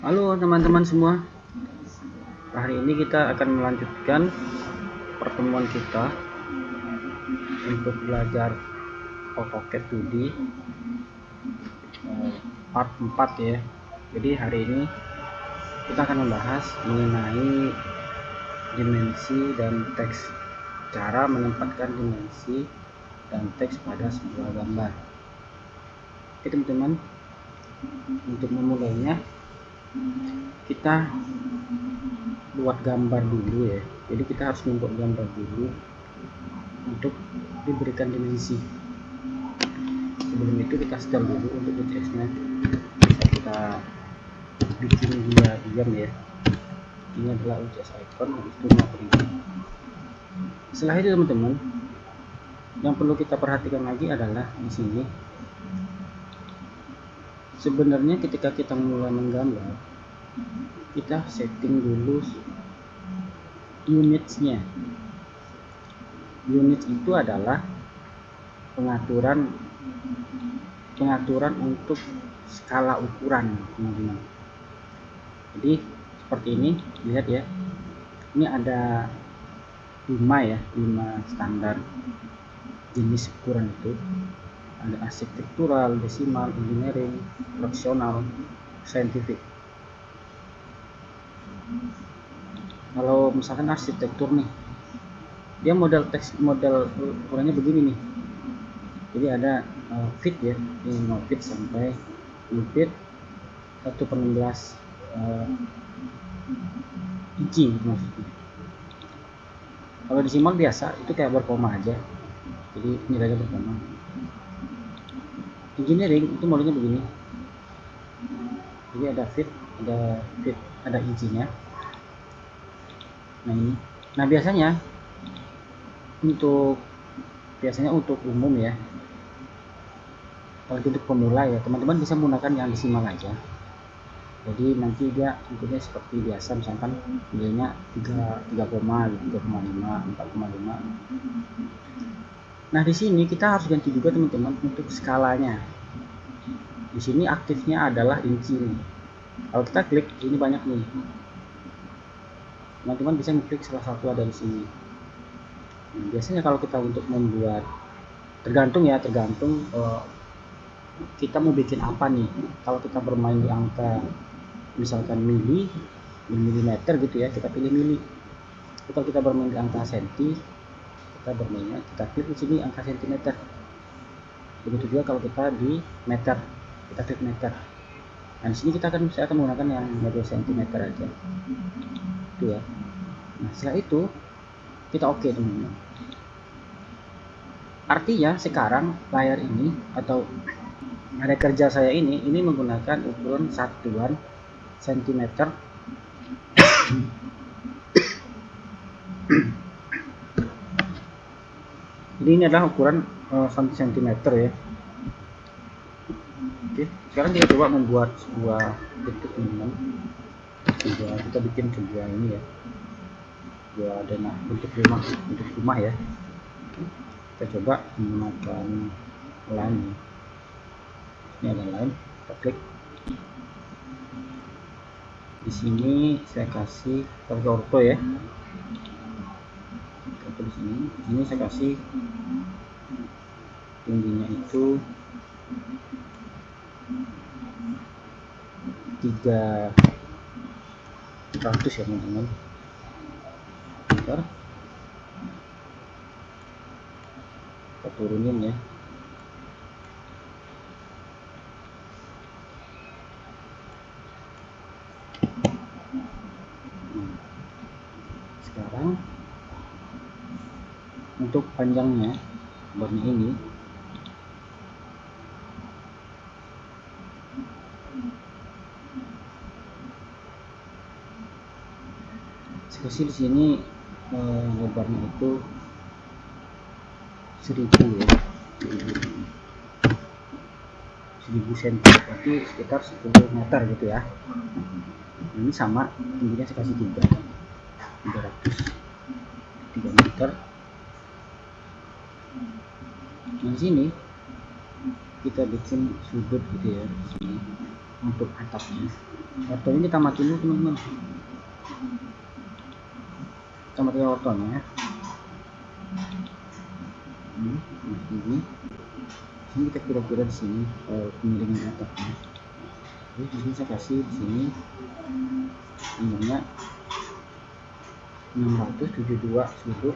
Halo teman-teman semua, hari ini kita akan melanjutkan pertemuan kita untuk belajar AutoCAD 2D part 4 ya. Jadi hari ini kita akan membahas mengenai dimensi dan teks, cara menempatkan dimensi dan teks pada sebuah gambar. Oke teman-teman, untuk memulainya kita buat gambar dulu ya. Jadi kita harus membuat gambar dulu untuk diberikan dimensi. Sebelum itu kita setel dulu untuk UCS nya, bisa kita bikin dia diam ya. Ini adalah UCS icon, habis itu mau print. Setelah itu teman-teman, yang perlu kita perhatikan lagi adalah di sini sebenarnya ketika kita mulai menggambar, kita setting dulu unitsnya. Units itu adalah pengaturan untuk skala ukuran teman-teman. Jadi seperti ini, lihat ya, ini ada 5 ya, 5 standar jenis ukuran itu. Ada arsitektural, desimal, engineering, fractional, scientific. Kalau misalkan arsitektur nih, dia model ukurannya begini nih. Jadi ada feet ya, ini 0 feet sampai 6 feet 1/16 inci maksudnya. Kalau desimal biasa itu kayak berkoma aja, jadi nilainya berkoma. Engineering itu modelnya begini, jadi ada feet, ada incinya. Nah ini, nah biasanya untuk umum ya, kalau untuk pemula ya teman-teman bisa menggunakan yang desimal aja. Jadi nanti dia bentuknya seperti biasa, misalkan nilainya 3,5, 4,5. Nah di sini kita harus ganti juga teman-teman untuk skalanya. Di sini aktifnya adalah inci nih. Kalau kita klik ini banyak nih, teman-teman bisa mengklik salah satu ada di sini. Nah, biasanya kalau kita untuk membuat, tergantung kita mau bikin apa nih. Kalau kita bermain di angka misalkan milimeter gitu ya, kita pilih mili. Kalau kita bermain di angka senti, kita klik di sini angka sentimeter. Begitu juga kalau kita di meter, kita klik meter. Nah di sini saya akan menggunakan yang model sentimeter aja, itu ya. Nah setelah itu kita oke teman-teman. Artinya sekarang layar ini atau area kerja saya ini menggunakan ukuran satuan sentimeter jadi ini adalah ukuran sentimeter ya. Oke, sekarang kita coba membuat sebuah bentuk teman-teman. Kita bikin sebuah ini ya, sebuah denah bentuk rumah ya. Kita coba menggunakan line. Ini ada line, kita klik. Di sini saya kasih orto ya. Di sini saya kasih tingginya itu 300 ya teman-teman. Bentar, kita turunin ya. Sekarang untuk panjangnya warna ini kasih di sini lebarnya itu 1000 ya, 1000 cm, berarti sekitar 10 meter gitu ya. Ini sama tingginya saya kasih 3 meter. Nah di sini kita bikin sudut gitu ya, di sini untuk atapnya. Orto ini kita mati dulu teman-teman, kita mati ortonya ya. Ini kita kira-kira di sini pemiringan atapnya. Jadi saya kasih di sini nomornya 672 sudut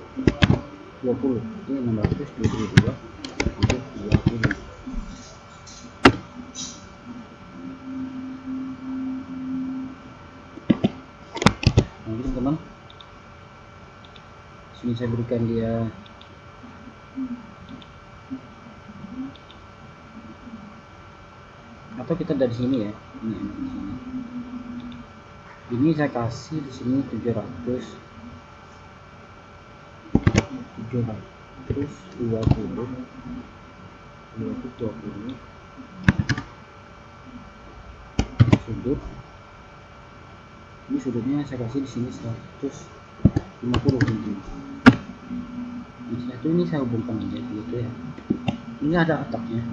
20. Ini 672 sudut 20. Nah, teman-teman, sini saya berikan dia atau kita dari sini ya. Ini saya kasih di sini 720 sudut. Ini sudutnya saya kasih di sini 150 cm. Nah, ini saya hubungkan aja gitu ya. Ini ada atapnya.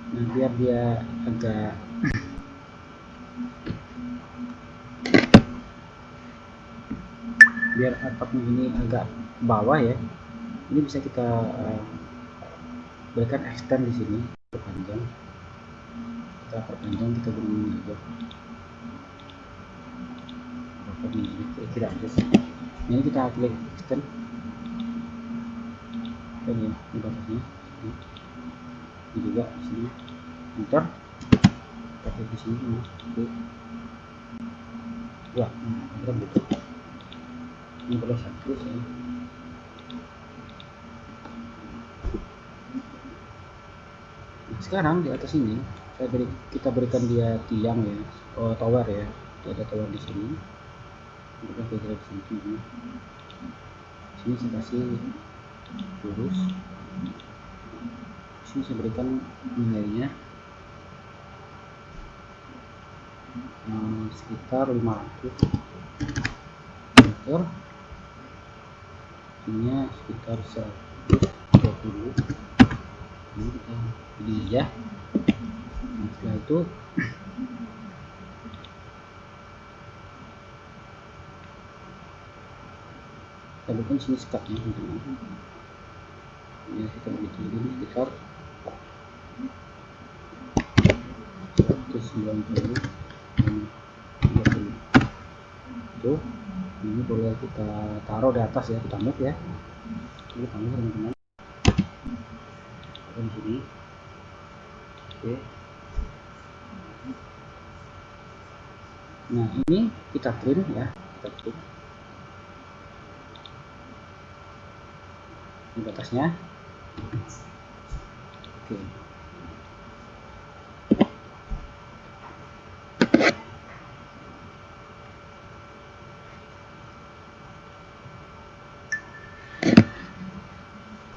Nah, biar dia agak atapnya ini agak bawah ya. Ini bisa kita berikan extend di sini, perpanjang. Kita perpanjang, kita gunakan aja. Kira-kira aja sih. Ini kita klik extend. Ini batasnya. Ini juga di sini. Enter. Kita klik di sini. Ya, kita butuh. Ini boleh satu ya. Nah, sekarang di atas ini kita berikan dia tiang ya, tower ya. Ada tower di sini. Kita kira di sini. Sini saya kasih lurus. Sini saya berikan nilainya sekitar 500 meter. Ini sekitar 120. Ini kita pilih aja. Nah, setelah itu kita bikin sini sekatnya teman-teman. Ya, kita begitu ini sekitar 190 itu. Ini boleh kita taruh di atas ya, kita move ya. Ini kamu teman-teman di sini. Oke. Nah, ini kita trim ya, kita trim. Ini batasnya. Oke.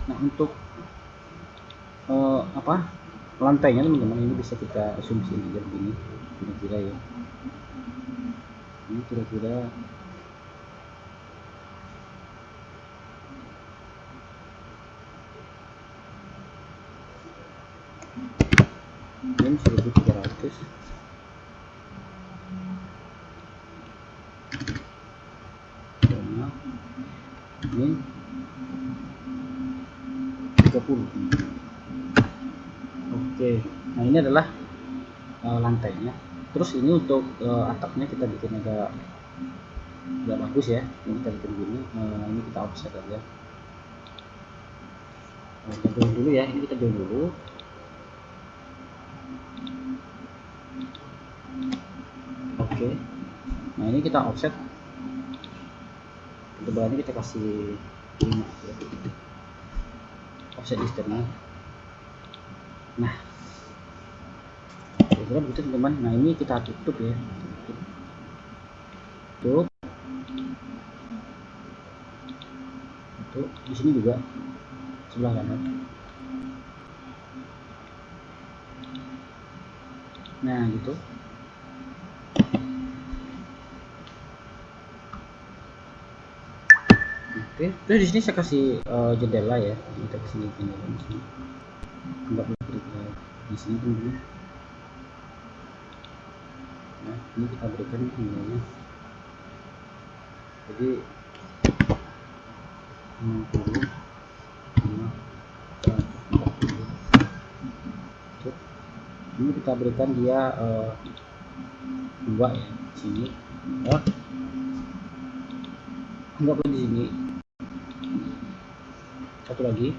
Nah, untuk lantainya teman-teman, ini bisa kita asumsi aja begini kira-kira ya. Ini kira-kira ini 1300. Ini 30. Oke, nah ini adalah lantainya. Terus ini untuk atapnya kita bikin agak bagus ya. Ini kita bikin gini. Ini kita offset aja. Kita join dulu ya. Ini kita join dulu. Oke. Nah, ini kita offset. Ketebalannya kita kasih 5 ya. Offset distance. Nah, kira-kira begitu teman-teman. Nah, ini kita tutup ya. Tutup. Di sini juga sebelah kanan. Nah, gitu. Oke, terus di sini saya kasih jendela ya. Kita kesini jendela di sini. Enggak boleh di sini dulu. Nah, Ini kita berikan nilainya jadi 60, 140. Ini kita berikan dia 2 ya di sini, enggak boleh di sini. Satu lagi.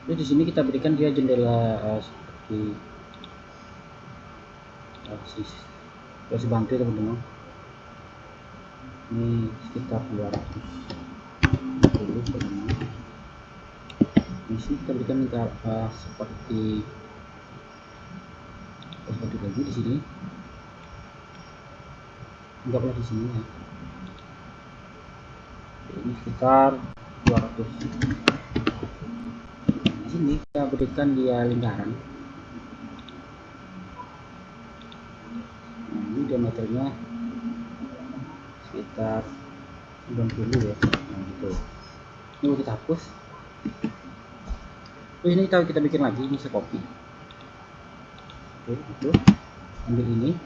Terus di sini kita berikan dia jendela seperti kasih bantu teman-teman. Ini sekitar 250 teman-teman. Di sini kita berikan seperti lagi di sini. Enggak boleh di sini ya. Ini sekitar 200. Di sini kita berikan dia lingkaran. Nah, ini diameternya sekitar 90 ya. Nah, gitu. Ini kita hapus. Terus ini kita bikin lagi, ini copy. Oke, itu ambil ini,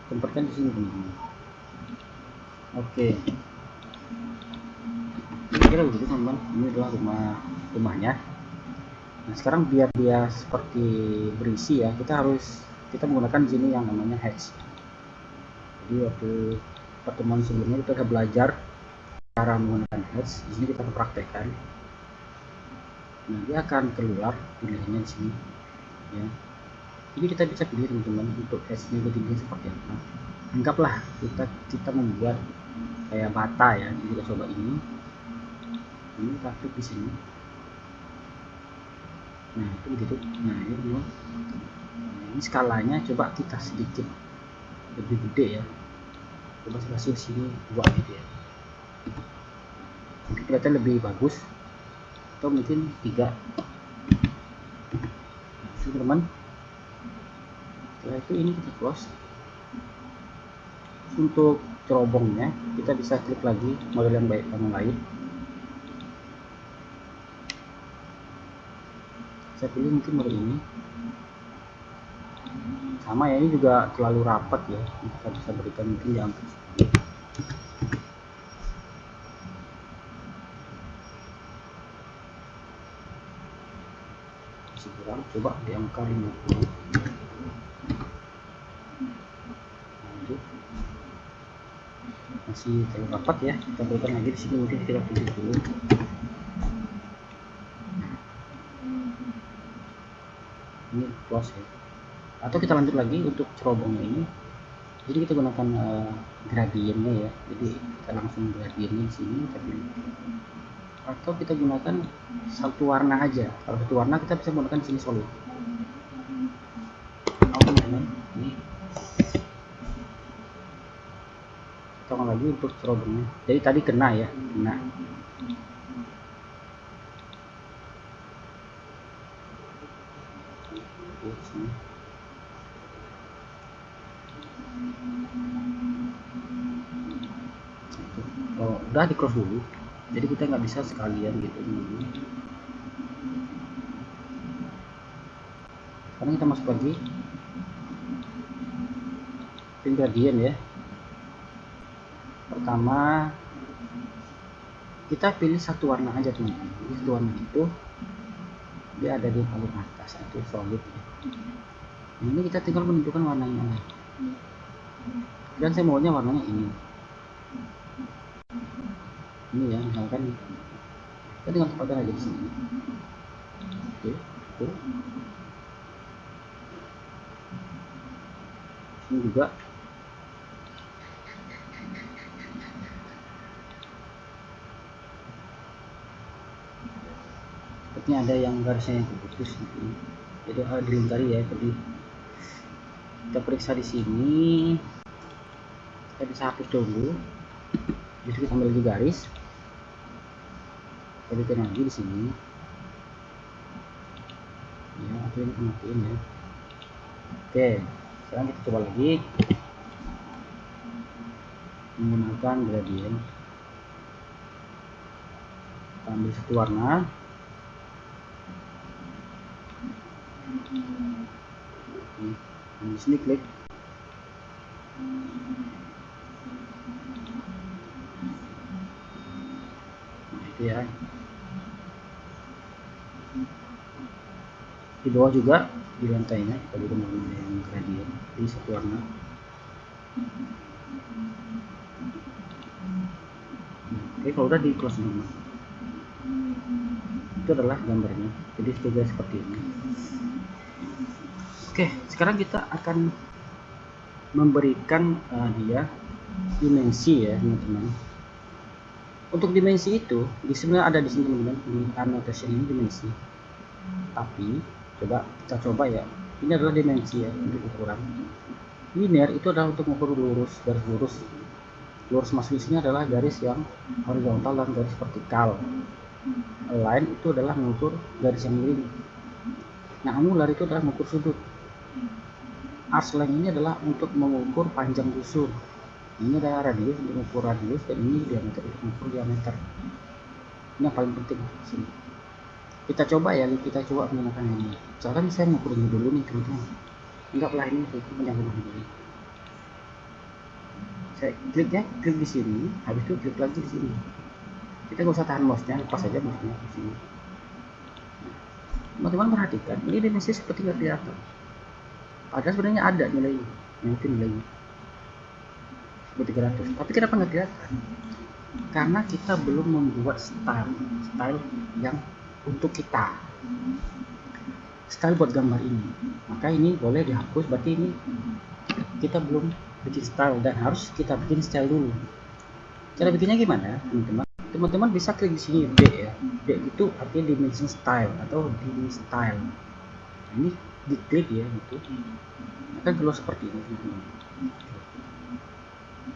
tempatkan di sini teman-teman. Oke, kira begitu teman-teman. Ini adalah rumahnya. Nah, sekarang biar dia seperti berisi ya, kita menggunakan di sini yang namanya hatch. Jadi waktu pertemuan sebelumnya kita belajar cara menggunakan hatch. Di sini kita praktekkan. Nah, dia akan keluar pilihannya di sini ya. Jadi kita bisa pilih teman-teman untuk hatch-nya ketinggian seperti apa. Anggaplah kita membuat kayak bata ya. Jadi kita coba ini kita klik di sini. Nah, itu begitu. Nah, ini teman. Nah, ini skalanya coba kita sedikit lebih gede ya. Coba saya kasih di sini 2 gitu ya. Mungkin kelihatan lebih bagus. Atau mungkin 3. Nah, teman-teman. Setelah itu ini kita close. Untuk cerobongnya kita bisa klik lagi model yang lain. Saya pilih mungkin model ini. Sama ya, ini juga terlalu rapat ya. Kita bisa berikan mungkin yang masih kurang, coba di angka 50. Masih terlalu rapat ya, kita berikan lagi di sini mungkin kita 70. Ini close ya. Atau kita lanjut lagi untuk cerobongnya ini. Jadi kita gunakan gradiennya ya. Jadi kita langsung gradiennya di sini kita pilih. Atau kita gunakan satu warna aja. Kalau satu warna kita bisa menggunakan di sini solid. Ini kita lagi untuk cerobongnya. Jadi tadi kena ya, kena. Oh, udah di close dulu. Jadi kita nggak bisa sekalian gitu. Sekarang kita masuk lagi pin gradient ya. Pertama kita pilih satu warna aja teman-teman. Jadi satu warna itu dia ada di paling atas, itu solid ya. Ini kita tinggal menentukan warnanya. Dan saya maunya warnanya ini ya, misalkan kita tinggal tempatkan aja di sini. Oke, itu ini juga sepertinya ada yang garisnya yang terputus gitu. Jadi dilingkari ya. Jadi kita periksa di sini, kita bisa hapus dulu. Jadi kita ambil lagi garis, kita bikin lagi di sini ya, atau ini matiin ya. Oke, sekarang kita coba lagi menggunakan gradient. Kita ambil satu warna, Di sini klik. Nah, itu ya. Di bawah juga di lantainya kalau teman-teman yang gradient di satu warna. Oke, kalau udah di close dulu. Itu adalah gambarnya. Jadi sudah seperti ini. Oke, sekarang kita akan memberikan dia dimensi ya teman-teman. Untuk dimensi itu sebenarnya ada di sini teman-teman, di annotation ini dimensi. Tapi kita coba ya. Ini adalah dimensi ya untuk ukuran. Linear itu adalah untuk mengukur lurus, garis lurus. Lurus masuk di sini adalah garis yang horizontal dan garis vertikal. Align itu adalah mengukur garis yang miring. Nah, angular itu adalah mengukur sudut. Arc length ini adalah untuk mengukur panjang busur. Ini adalah radius untuk mengukur radius, dan ini diameter untuk mengukur diameter. Ini yang paling penting di sini. Kita coba menggunakan ini. Misalkan saya mengukur ini dulu nih teman-teman. Anggaplah ini saya panjang dulu. Saya klik di sini, habis itu klik lagi di sini. Kita nggak usah tahan mouse-nya, lepas saja mouse-nya di sini. Teman-teman perhatikan, ini dimensi seperti nggak kelihatan. Padahal sebenarnya ada nilainya, itu nilainya seperti 300. Tapi kenapa nggak kelihatan? Karena kita belum membuat style yang untuk kita. Style buat gambar ini, maka ini boleh dihapus. Berarti ini kita belum bikin style, dan harus kita bikin style dulu. Cara bikinnya gimana, teman-teman? Teman-teman bisa klik di sini D ya. D itu artinya dimension style atau dim style. Ini diklik ya, gitu. Akan keluar seperti ini.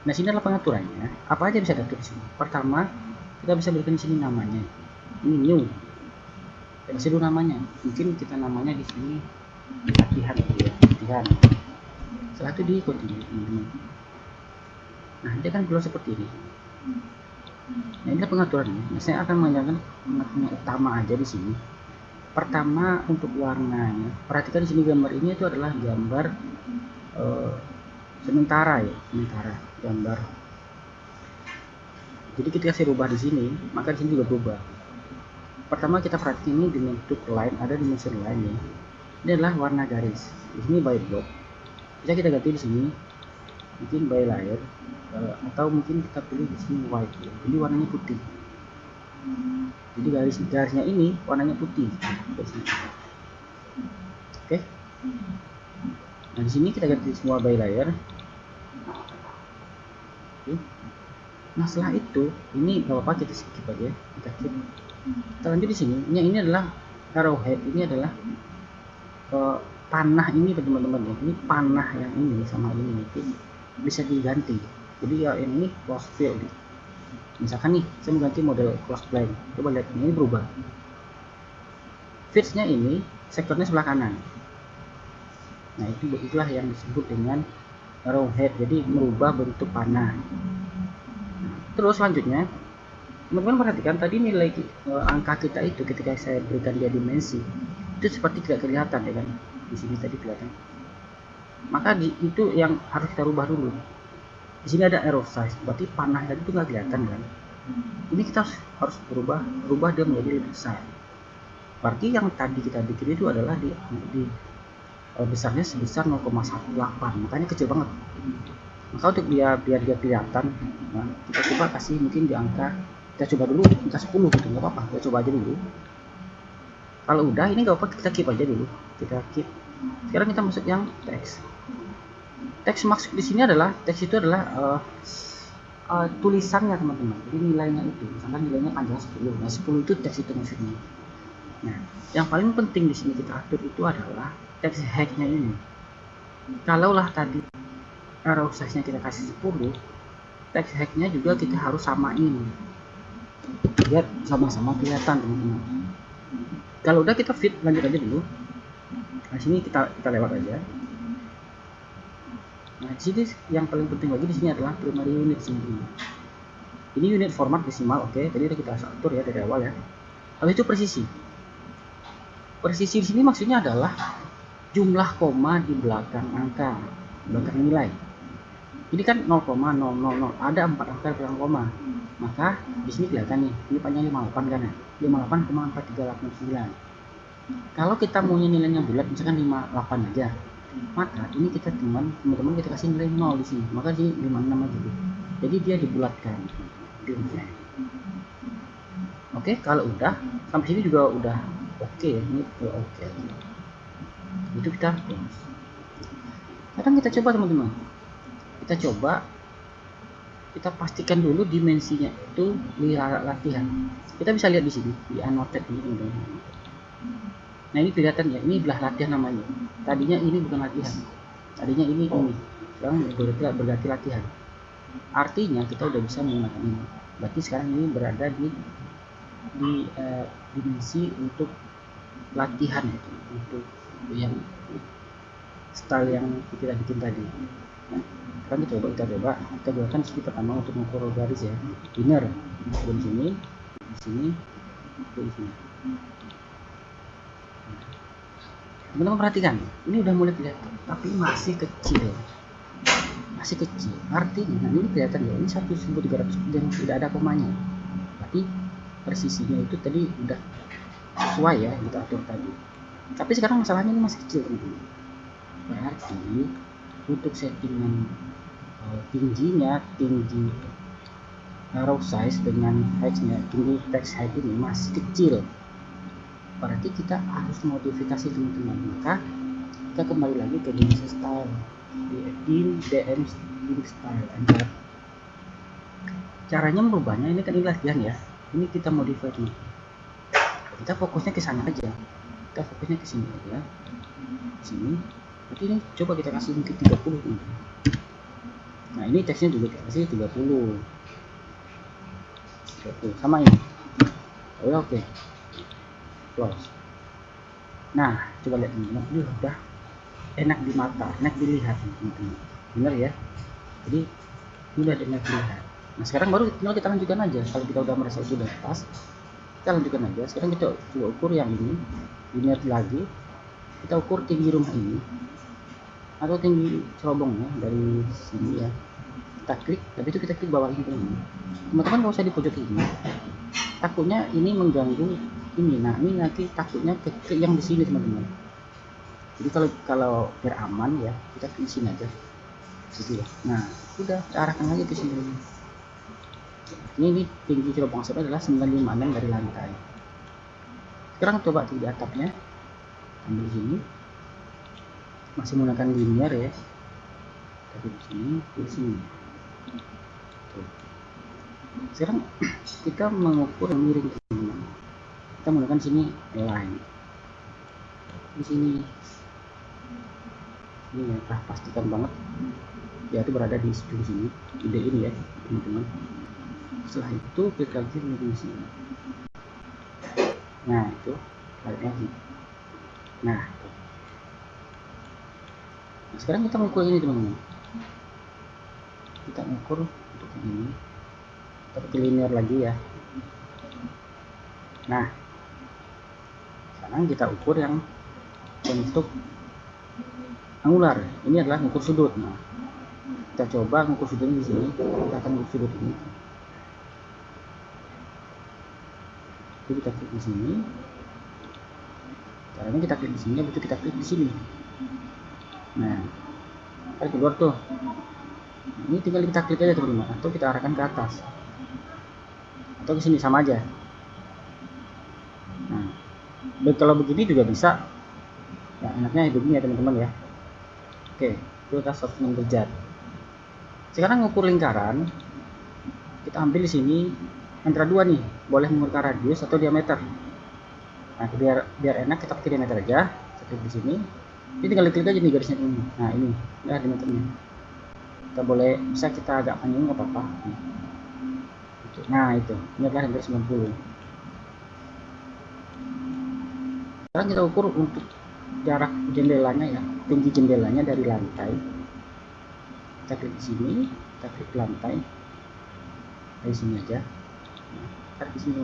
Nah, sini adalah pengaturannya. Apa aja bisa diatur di sini. Pertama, kita bisa berikan di sini namanya. Ini new. Kita kasih dulu namanya. Mungkin kita namanya di sini latihan ya, latihan. Setelah itu di continue. Nah, dia akan keluar seperti ini. Nah, ini pengaturannya. Nah, saya akan menjalankan pengaturan utama aja di sini. Pertama, untuk warnanya, perhatikan di sini gambar ini itu adalah gambar sementara ya, sementara gambar. Jadi ketika saya rubah di sini, maka di sini juga berubah. Pertama kita perhatikan ini dimension line, ada dimension line ya. Ini adalah warna garis. Di sini by block. Bisa kita ganti di sini, mungkin by layer, atau mungkin kita pilih di sini white ya. Jadi warnanya putih. Jadi garisnya ini warnanya putih. Oke. Nah, di sini kita ganti semua by layer. Oke. Nah, setelah itu ini nggak apa-apa, kita skip aja, kita skip. Kita lanjut di sini. Ini adalah arrowhead, ini adalah panah ini teman-teman ya. Ini panah yang ini sama ini bisa diganti. Jadi ya yang ini close fill. Misalkan nih saya mengganti model close blank, coba lihat ini berubah. Fits-nya ini sektornya sebelah kanan. Nah, itulah yang disebut dengan arrowhead, jadi merubah bentuk panah. Terus selanjutnya teman-teman perhatikan tadi nilai angka kita itu ketika saya berikan dia dimensi itu seperti tidak kelihatan ya kan, di sini tadi kelihatan. Maka itu yang harus kita rubah dulu. Di sini ada arrow size, berarti panah tadi itu nggak kelihatan kan. Ini kita harus rubah dia menjadi lebih besar. Berarti yang tadi kita bikin itu adalah di besarnya sebesar 0,18, makanya kecil banget. Maka untuk biar dia kelihatan, nah, kita coba kasih mungkin di angka, kita coba dulu angka 10 gitu, nggak apa-apa, kita coba aja dulu. Kalau udah ini nggak apa-apa, kita keep aja dulu, kita keep. Sekarang kita masuk yang teks. Teks maksud di sini adalah teks itu adalah tulisannya teman-teman. Jadi nilainya itu, misalkan nilainya panjang 10. Nah, 10 itu teks itu maksudnya. Nah, yang paling penting di sini kita atur itu adalah teks hack-nya ini. Kalaulah tadi arrow size-nya kita kasih 10, teks hack-nya juga kita harus samain. Biar sama-sama kelihatan teman-teman. Kalau udah kita fit, lanjut aja dulu. Nah, sini kita lewat aja. Nah, di sini yang paling penting lagi di sini adalah primary unit sendiri. Ini unit format desimal, oke. Tadi udah kita atur ya dari awal ya. Habis itu presisi. Presisi di sini maksudnya adalah jumlah koma di belakang angka, belakang nilai. Ini kan 0,000, ada 4 angka di belakang koma. Maka di sini kelihatan nih, ini panjangnya 58 kan ya, 58,4389. Kalau kita maunya nilainya bulat, misalkan 58 aja, maka ini kita teman-teman kita kasih nilai 0 di sini, maka di 56 aja. Jadi dia dibulatkan. Oke, kalau udah sampai sini juga udah oke, ini udah oke. Itu kita sekarang kita coba teman-teman, kita pastikan dulu dimensinya itu di latihan. Kita bisa lihat di sini di annotate ini teman-teman. Nah ini kelihatan ya, ini belah latihan namanya. Tadinya ini bukan latihan, tadinya ini, sekarang berganti latihan. Artinya kita udah bisa menggunakan ini. Berarti sekarang ini berada di dimensi untuk latihan, untuk yang style yang kita bikin tadi. Nah, sekarang kita coba gunakan segi pertama untuk mengukur garis ya, linear di sini, di sini, di sini. Teman-teman perhatikan, ini udah mulai kelihatan, tapi masih kecil. Artinya ini kelihatan ya, ini 1.300 dan tidak ada komanya. Berarti presisinya itu tadi udah sesuai ya kita atur tadi. Tapi sekarang masalahnya ini masih kecil teman-teman. Berarti untuk settingan tinggi row size dengan height-nya, tinggi text height ini masih kecil. Berarti kita harus modifikasi teman-teman. Maka kita kembali lagi ke dimensi style di DM style. Caranya merubahnya ini kan ini latihan ya. Ini kita modify nih. Kita fokusnya ke sana aja. Kita fokusnya ke sini aja. Sini. Berarti ini coba kita kasih mungkin 30 nih. Nah, ini teksnya juga kita kasih 30. Sama ini. Oke. Close. Nah, coba lihat ini. Udah enak di mata, enak dilihat teman-teman. Benar ya? Jadi udah enak dilihat. Nah, sekarang baru tinggal kita lanjutkan aja. Kalau kita udah merasa itu udah pas, kita lanjutkan aja. Sekarang kita coba ukur yang ini, lihat lagi. Kita ukur tinggi rumah ini atau tinggi cerobongnya dari sini ya. Kita klik, tapi itu kita klik bawah ini teman-teman. Nggak usah di pojok ini, takutnya ini mengganggu ini. Nah, ini nanti takutnya klik yang di sini teman-teman. Jadi kalau biar aman ya, kita klik sini aja gitu ya. Nah, udah arahkan aja ke sini. Ini tinggi cerobong asap adalah 956 dari lantai. Sekarang coba di atapnya, ambil sini, masih menggunakan linear ya, tapi di sini. Tuh. Sekarang kita mengukur yang miring teman-teman. Kita menggunakan sini line, di sini ini ya, pastikan banget ya itu berada di ujung sini, ide ini ya teman-teman. Setelah itu klik lagi di sini. Nah, itu balik lagi. Nah, sekarang kita mengukur ini teman-teman. Kita mengukur untuk ini, tapi linear lagi ya. Nah, sekarang kita ukur yang bentuk angular. Ini adalah mengukur sudut. Nah, kita coba mengukur sudutnya di sini. Kita akan mengukur sudut ini. Jadi kita klik di sini. Caranya kita klik di sini, begitu kita klik di sini. Nah, kan keluar tuh. Ini tinggal kita klik aja teman-teman, atau kita arahkan ke atas, atau ke sini sama aja. Nah, kalau begini juga bisa. Ya, enaknya begini ya teman-teman ya. Oke, kita software berjat. Sekarang ngukur lingkaran, kita ambil di sini antara dua nih, boleh mengukur radius atau diameter. Nah, biar enak kita pakai diameter aja. Kita klik di sini. Ini tinggal klik aja nih garisnya ini. Nah, ini ya diameternya. Kita boleh, bisa kita agak panjang nggak apa-apa. Nah, itu ini adalah hampir 90. Sekarang kita ukur untuk jarak jendelanya ya, tinggi jendelanya dari lantai. Kita klik di sini, kita klik lantai dari sini aja. Nah, di sini.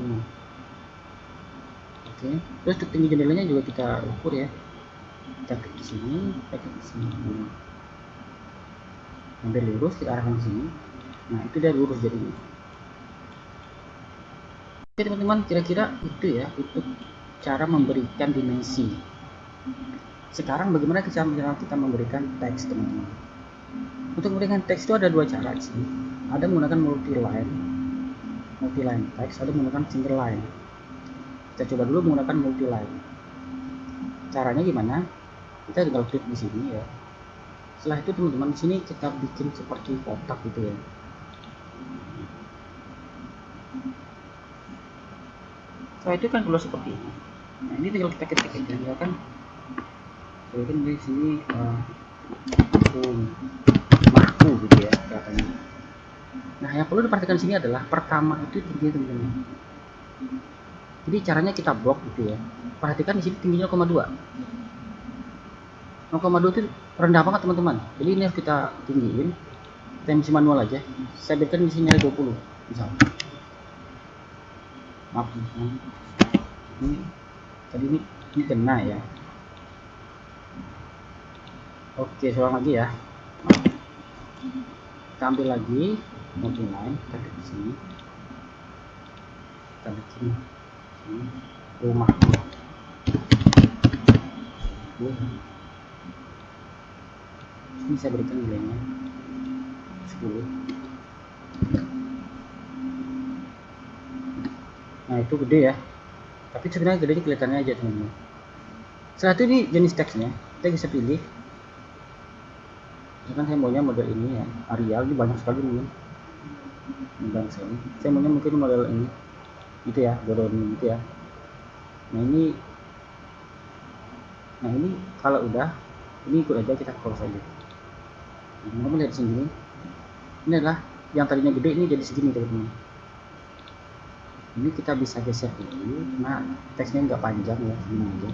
Oke, terus untuk tinggi jendelanya juga kita ukur ya. kita klik di sini, kita klik di sini, ambil lurus, kita arahkan ke sini. Nah itu dia lurus jadinya. Oke teman-teman, kira-kira itu ya, itu cara memberikan dimensi. Sekarang bagaimana cara kita memberikan teks teman-teman? Untuk memberikan teks itu ada dua cara di sini. Ada menggunakan multi line text, ada menggunakan single line. Kita coba dulu menggunakan multi line. Caranya gimana? Kita tinggal klik di sini ya. Setelah itu teman-teman di sini kita bikin seperti kotak gitu ya. Setelah itu kan keluar seperti ini. Nah ini tinggal kita ketik aja ya kan. Jadi kan di sini mahku gitu ya katanya. Nah yang perlu diperhatikan di sini adalah pertama itu tinggi teman-teman. Jadi caranya kita blok gitu ya. Perhatikan di sini tingginya 0,2. 0,2 itu rendah banget teman-teman. Jadi ini harus kita tinggiin. Kita isi manual aja. Saya berikan di sini 20 misalnya. Maaf ini tadi ini kena ya. Oke, seorang lagi ya. Kita ambil lagi multi line, kita klik di sini. Kita bikin rumah. Ini saya berikan nilainya 10. Nah itu gede ya, tapi sebenarnya gedenya kelihatannya aja teman-teman. Setelah itu ini jenis teksnya kita bisa pilih. Misalkan saya maunya model ini ya, Arial, ini banyak sekali mungkin. Saya maunya mungkin model ini, gitu ya, ini gitu ya. Nah ini kalau udah, ini ikut aja kita close aja. Nah, kamu lihat sini, ini adalah yang tadinya gede ini jadi segini teman-teman. Ini kita bisa geser dulu, nah teksnya nggak panjang ya, segini aja.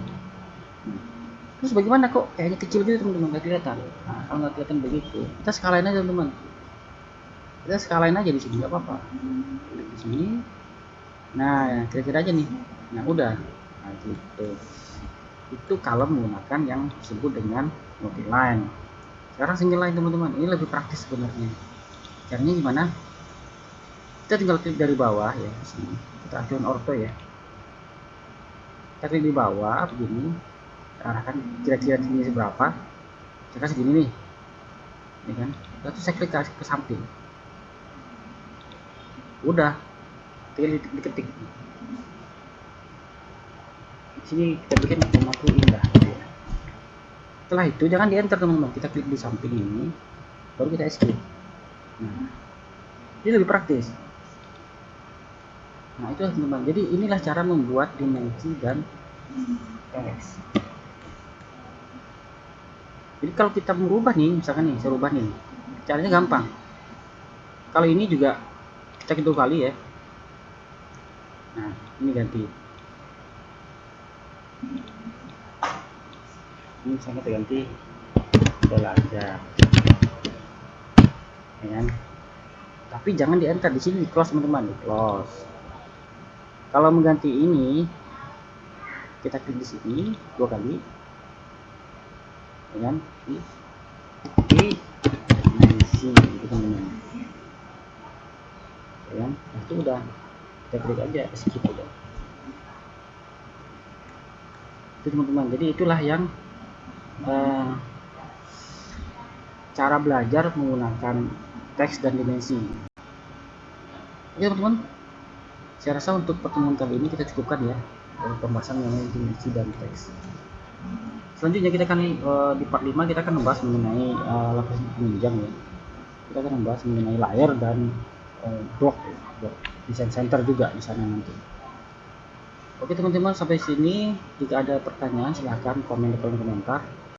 Terus bagaimana kok kayaknya kecil gitu teman-teman, nggak kelihatan. Nah kalau nggak kelihatan begitu, kita skalain aja teman-teman. Kita skalain aja di sini, nggak apa-apa. Di sini, nah kira-kira aja nih. Nah udah, nah gitu. Itu kalau menggunakan yang disebut dengan multi line. Sekarang single line teman-teman, ini lebih praktis sebenarnya. Caranya gimana? Kita tinggal klik dari bawah ya, sini. Kita aktifkan orto ya. Kita klik di bawah begini, arahkan kira-kira tingginya seberapa. Saya segini nih, ya kan? Lalu saya klik ke samping. Udah, tinggal diketik. Di sini kita bikin rumahku indah. Setelah itu jangan di enter teman-teman, kita klik di samping ini, baru kita escape. Nah, ini lebih praktis. Nah itu teman-teman, jadi inilah cara membuat dimensi dan teks. Jadi kalau kita merubah nih, misalkan nih saya rubah nih, caranya gampang. Kalau ini juga kita hitung kali ya. Nah ini ganti, ini misalnya kita ganti belajar ya kan? Tapi jangan di enter, di sini di close teman-teman, di close. Kalau mengganti ini kita klik di sini 2 kali ya kan? Di dimensi gitu teman-teman ya kan? Nah, itu udah kita klik aja skip udah. Itu teman-teman, jadi itulah yang cara belajar menggunakan teks dan dimensi. Oke teman-teman, saya rasa untuk pertemuan kali ini kita cukupkan ya pembahasan mengenai dimensi dan teks. Selanjutnya kita akan di part 5 kita akan membahas mengenai lapis penunjang ya. Kita akan membahas mengenai layer dan blok desain center juga di sana nanti. Oke teman-teman, sampai sini jika ada pertanyaan silahkan komen di kolom komentar.